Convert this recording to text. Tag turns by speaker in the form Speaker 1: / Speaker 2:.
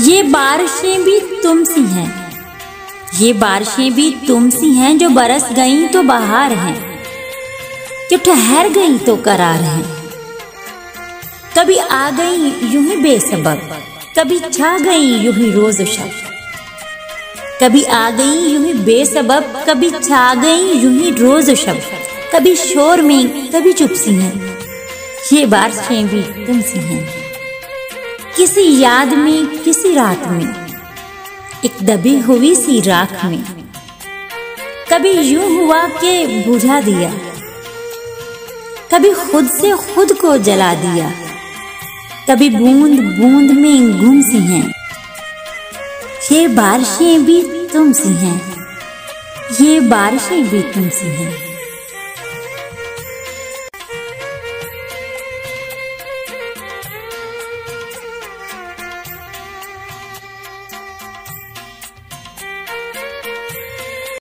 Speaker 1: ये बारिशें भी तुम सी हैं, ये बारिशें भी तुम सी हैं, जो बरस गईं तो बहार हैं, जो ठहर गईं तो करार हैं। कभी आ गईं यूं ही बेसबब, कभी छा गईं यूं ही रोज शब। कभी आ गईं यूं ही बेसबब, कभी छा गईं यूं ही रोज शब। कभी शोर में कभी चुप सी हैं, ये बारिशें भी तुम सी हैं। किसी याद में किसी रात में, एक दबी हुई सी राख में। कभी यूं हुआ कि बुझा दिया, कभी खुद से खुद को जला दिया। कभी बूंद बूंद में गुम सी हैं, ये बारिशें भी तुम सी हैं, ये बारिशें भी तुम सी हैं।